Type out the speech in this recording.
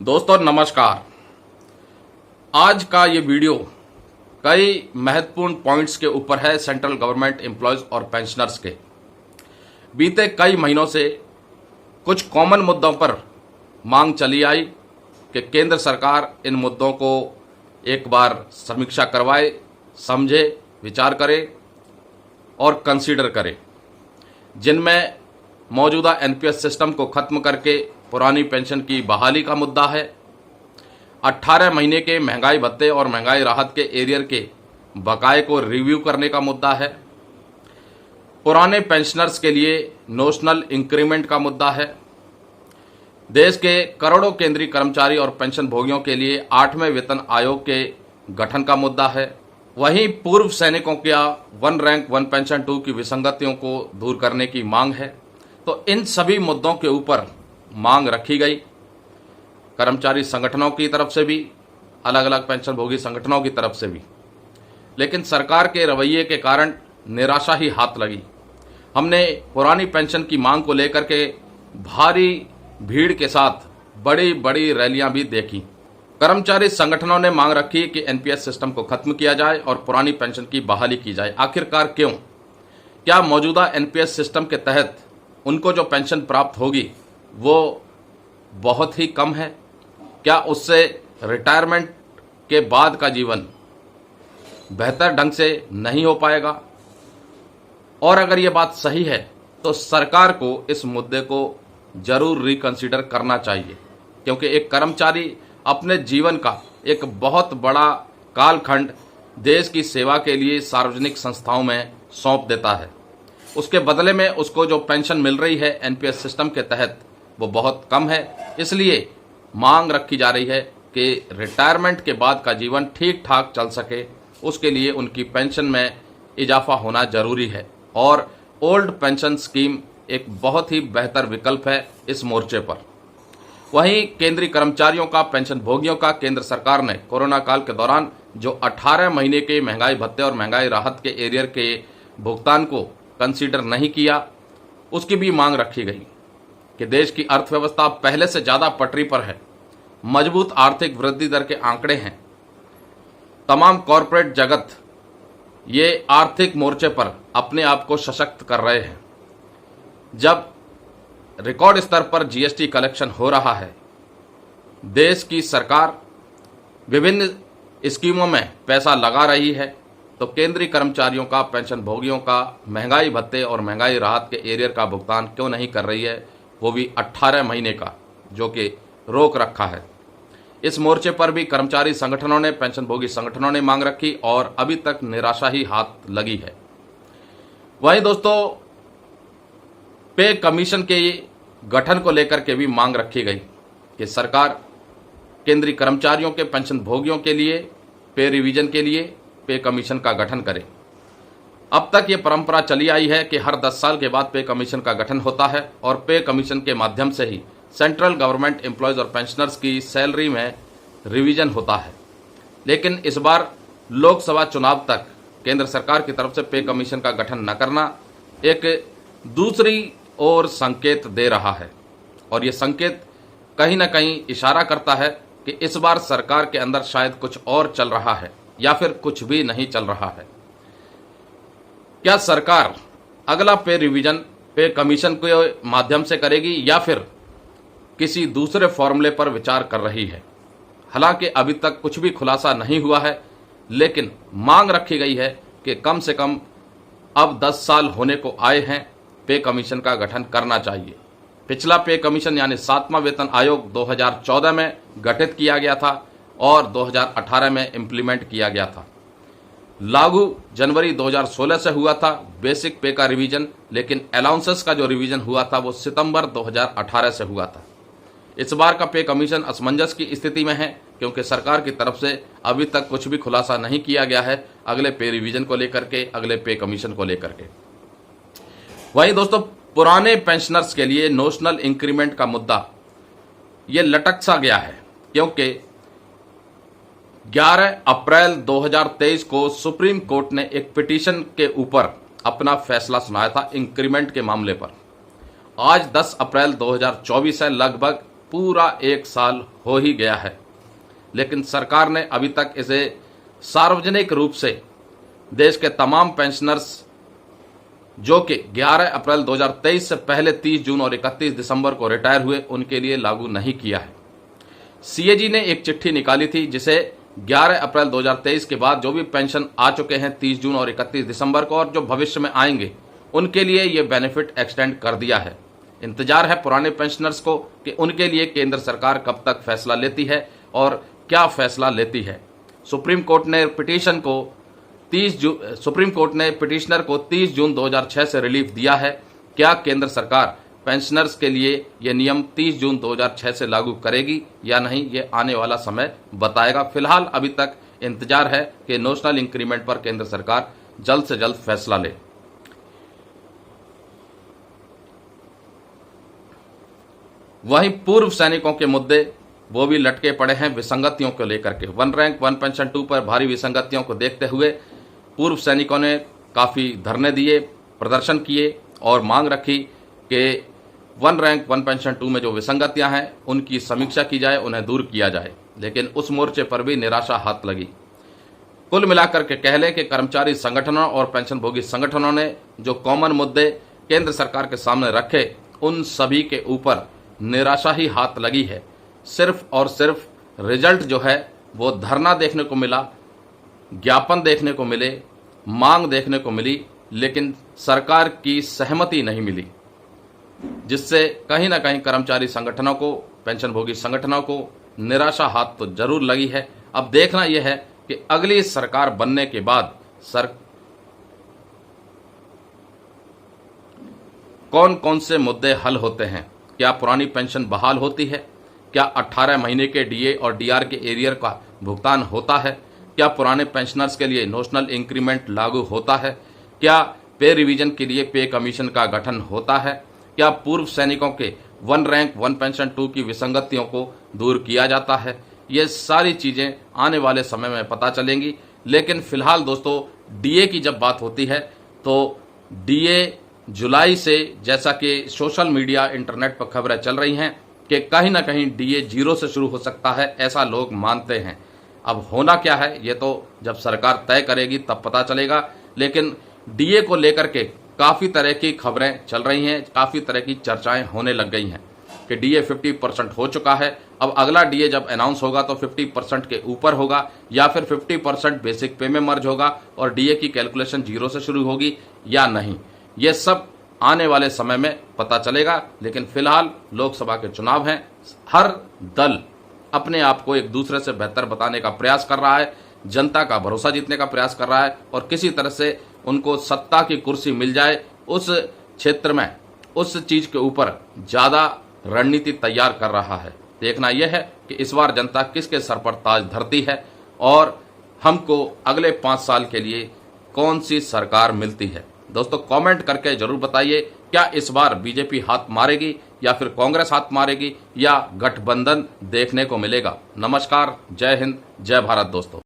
दोस्तों नमस्कार। आज का ये वीडियो कई महत्वपूर्ण पॉइंट्स के ऊपर है सेंट्रल गवर्नमेंट एम्प्लॉयज और पेंशनर्स के। बीते कई महीनों से कुछ कॉमन मुद्दों पर मांग चली आई कि केंद्र सरकार इन मुद्दों को एक बार समीक्षा करवाए, समझे, विचार करे और कंसीडर करे, जिनमें मौजूदा एनपीएस सिस्टम को खत्म करके पुरानी पेंशन की बहाली का मुद्दा है, 18 महीने के महंगाई भत्ते और महंगाई राहत के एरियर के बकाये को रिव्यू करने का मुद्दा है, पुराने पेंशनर्स के लिए नोशनल इंक्रीमेंट का मुद्दा है, देश के करोड़ों केंद्रीय कर्मचारी और पेंशन भोगियों के लिए 8वें वेतन आयोग के गठन का मुद्दा है। वहीं पूर्व सैनिकों का 1 रैंक 1 पेंशन 2 की विसंगतियों को दूर करने की मांग है। तो इन सभी मुद्दों के ऊपर मांग रखी गई, कर्मचारी संगठनों की तरफ से भी, अलग अलग पेंशन भोगी संगठनों की तरफ से भी। लेकिन सरकार के रवैये के कारण निराशा ही हाथ लगी। हमने पुरानी पेंशन की मांग को लेकर के भारी भीड़ के साथ बड़ी बड़ी रैलियां भी देखी। कर्मचारी संगठनों ने मांग रखी कि एनपीएस सिस्टम को खत्म किया जाए और पुरानी पेंशन की बहाली की जाए। आखिरकार क्यों? क्या मौजूदा एनपीएस सिस्टम के तहत उनको जो पेंशन प्राप्त होगी वो बहुत ही कम है? क्या उससे रिटायरमेंट के बाद का जीवन बेहतर ढंग से नहीं हो पाएगा? और अगर ये बात सही है तो सरकार को इस मुद्दे को जरूर रिकंसीडर करना चाहिए, क्योंकि एक कर्मचारी अपने जीवन का एक बहुत बड़ा कालखंड देश की सेवा के लिए सार्वजनिक संस्थाओं में सौंप देता है। उसके बदले में उसको जो पेंशन मिल रही है एनपीएस सिस्टम के तहत वो बहुत कम है। इसलिए मांग रखी जा रही है कि रिटायरमेंट के बाद का जीवन ठीक ठाक चल सके, उसके लिए उनकी पेंशन में इजाफा होना जरूरी है। और ओल्ड पेंशन स्कीम एक बहुत ही बेहतर विकल्प है इस मोर्चे पर। वहीं केंद्रीय कर्मचारियों का, पेंशन भोगियों का केंद्र सरकार ने कोरोना काल के दौरान जो 18 महीने के महंगाई भत्ते और महंगाई राहत के एरियर के भुगतान को कंसीडर नहीं किया, उसकी भी मांग रखी गई कि देश की अर्थव्यवस्था पहले से ज्यादा पटरी पर है, मजबूत आर्थिक वृद्धि दर के आंकड़े हैं, तमाम कॉरपोरेट जगत ये आर्थिक मोर्चे पर अपने आप को सशक्त कर रहे हैं। जब रिकॉर्ड स्तर पर जीएसटी कलेक्शन हो रहा है, देश की सरकार विभिन्न स्कीमों में पैसा लगा रही है, तो केंद्रीय कर्मचारियों का, पेंशन भोगियों का महंगाई भत्ते और महंगाई राहत के एरियर का भुगतान क्यों नहीं कर रही है, वो भी 18 महीने का, जो कि रोक रखा है। इस मोर्चे पर भी कर्मचारी संगठनों ने, पेंशन भोगी संगठनों ने मांग रखी और अभी तक निराशा ही हाथ लगी है। वहीं दोस्तों पे कमीशन के गठन को लेकर के भी मांग रखी गई कि सरकार केंद्रीय कर्मचारियों के, पेंशन भोगियों के लिए पे रिवीजन के लिए पे कमीशन का गठन करे। अब तक ये परंपरा चली आई है कि हर 10 साल के बाद पे कमीशन का गठन होता है और पे कमीशन के माध्यम से ही सेंट्रल गवर्नमेंट एम्प्लॉयज और पेंशनर्स की सैलरी में रिवीजन होता है। लेकिन इस बार लोकसभा चुनाव तक केंद्र सरकार की तरफ से पे कमीशन का गठन न करना एक दूसरी ओर संकेत दे रहा है, और ये संकेत कहीं ना कहीं इशारा करता है कि इस बार सरकार के अंदर शायद कुछ और चल रहा है या फिर कुछ भी नहीं चल रहा है। क्या सरकार अगला पे रिवीजन पे कमीशन के माध्यम से करेगी या फिर किसी दूसरे फॉर्मूले पर विचार कर रही है? हालांकि अभी तक कुछ भी खुलासा नहीं हुआ है, लेकिन मांग रखी गई है कि कम से कम अब 10 साल होने को आए हैं, पे कमीशन का गठन करना चाहिए। पिछला पे कमीशन यानी 7वां वेतन आयोग 2014 में गठित किया गया था और 2018 में इंप्लीमेंट किया गया था। लागू जनवरी 2016 से हुआ था बेसिक पे का रिवीजन, लेकिन अलाउंसेस का जो रिवीजन हुआ था वो सितंबर 2018 से हुआ था। इस बार का पे कमीशन असमंजस की स्थिति में है, क्योंकि सरकार की तरफ से अभी तक कुछ भी खुलासा नहीं किया गया है अगले पे रिवीजन को लेकर के, अगले पे कमीशन को लेकर के। वहीं दोस्तों पुराने पेंशनर्स के लिए नोशनल इंक्रीमेंट का मुद्दा ये लटक सा गया है, क्योंकि 11 अप्रैल 2023 को सुप्रीम कोर्ट ने एक पिटीशन के ऊपर अपना फैसला सुनाया था इंक्रीमेंट के मामले पर। आज 10 अप्रैल 2024 है, लगभग पूरा 1 साल हो ही गया है, लेकिन सरकार ने अभी तक इसे सार्वजनिक रूप से देश के तमाम पेंशनर्स जो कि 11 अप्रैल 2023 से पहले 30 जून और 31 दिसंबर को रिटायर हुए, उनके लिए लागू नहीं किया है। सीएजी ने एक चिट्ठी निकाली थी जिसे 11 अप्रैल 2023 के बाद जो भी पेंशन आ चुके हैं 30 जून और 31 दिसंबर को और जो भविष्य में आएंगे, उनके लिए ये बेनिफिट एक्सटेंड कर दिया है। इंतजार है पुराने पेंशनर्स को कि उनके लिए केंद्र सरकार कब तक फैसला लेती है और क्या फैसला लेती है। सुप्रीम कोर्ट ने पिटिशनर को 30 जून 2006 से रिलीफ दिया है। क्या केंद्र सरकार पेंशनर्स के लिए यह नियम 30 जून 2006 से लागू करेगी या नहीं, ये आने वाला समय बताएगा। फिलहाल अभी तक इंतजार है कि नेशनल इंक्रीमेंट पर केंद्र सरकार जल्द से जल्द फैसला ले। वहीं पूर्व सैनिकों के मुद्दे वो भी लटके पड़े हैं विसंगतियों को लेकर के। 1 रैंक 1 पेंशन 2 पर भारी विसंगतियों को देखते हुए पूर्व सैनिकों ने काफी धरने दिए, प्रदर्शन किए और मांग रखी कि 1 रैंक 1 पेंशन 2 में जो विसंगतियां हैं उनकी समीक्षा की जाए, उन्हें दूर किया जाए। लेकिन उस मोर्चे पर भी निराशा हाथ लगी। कुल मिलाकर के कह लें कि कर्मचारी संगठनों और पेंशन भोगी संगठनों ने जो कॉमन मुद्दे केंद्र सरकार के सामने रखे, उन सभी के ऊपर निराशा ही हाथ लगी है। सिर्फ और सिर्फ रिजल्ट जो है वो धरना देखने को मिला, ज्ञापन देखने को मिले, मांग देखने को मिली, लेकिन सरकार की सहमति नहीं मिली, जिससे कहीं ना कहीं कर्मचारी संगठनों को, पेंशन भोगी संगठनों को निराशा हाथ तो जरूर लगी है। अब देखना यह है कि अगली सरकार बनने के बाद कौन कौन से मुद्दे हल होते हैं। क्या पुरानी पेंशन बहाल होती है? क्या 18 महीने के डीए और डीआर के एरियर का भुगतान होता है? क्या पुराने पेंशनर्स के लिए नेशनल इंक्रीमेंट लागू होता है? क्या पे रिवीजन के लिए पे कमीशन का गठन होता है? क्या पूर्व सैनिकों के 1 रैंक 1 पेंशन 2 की विसंगतियों को दूर किया जाता है? ये सारी चीजें आने वाले समय में पता चलेंगी। लेकिन फिलहाल दोस्तों, डीए की जब बात होती है तो डीए जुलाई से, जैसा कि सोशल मीडिया, इंटरनेट पर खबरें चल रही हैं कि कहीं ना कहीं डीए 0 से शुरू हो सकता है, ऐसा लोग मानते हैं। अब होना क्या है ये तो जब सरकार तय करेगी तब पता चलेगा। लेकिन डीए को लेकर के काफी तरह की खबरें चल रही हैं, काफी तरह की चर्चाएं होने लग गई हैं कि डीए 50% हो चुका है। अब अगला डीए जब अनाउंस होगा तो 50% के ऊपर होगा या फिर 50% बेसिक पे में मर्ज होगा और डीए की कैलकुलेशन 0 से शुरू होगी या नहीं, ये सब आने वाले समय में पता चलेगा। लेकिन फिलहाल लोकसभा के चुनाव हैं, हर दल अपने आप को एक दूसरे से बेहतर बताने का प्रयास कर रहा है, जनता का भरोसा जीतने का प्रयास कर रहा है और किसी तरह से उनको सत्ता की कुर्सी मिल जाए, उस क्षेत्र में उस चीज के ऊपर ज्यादा रणनीति तैयार कर रहा है। देखना यह है कि इस बार जनता किसके सर पर ताज धरती है और हमको अगले 5 साल के लिए कौन सी सरकार मिलती है। दोस्तों कमेंट करके जरूर बताइए, क्या इस बार बीजेपी हाथ मारेगी या फिर कांग्रेस हाथ मारेगी या गठबंधन देखने को मिलेगा। नमस्कार, जय हिंद, जय भारत दोस्तों।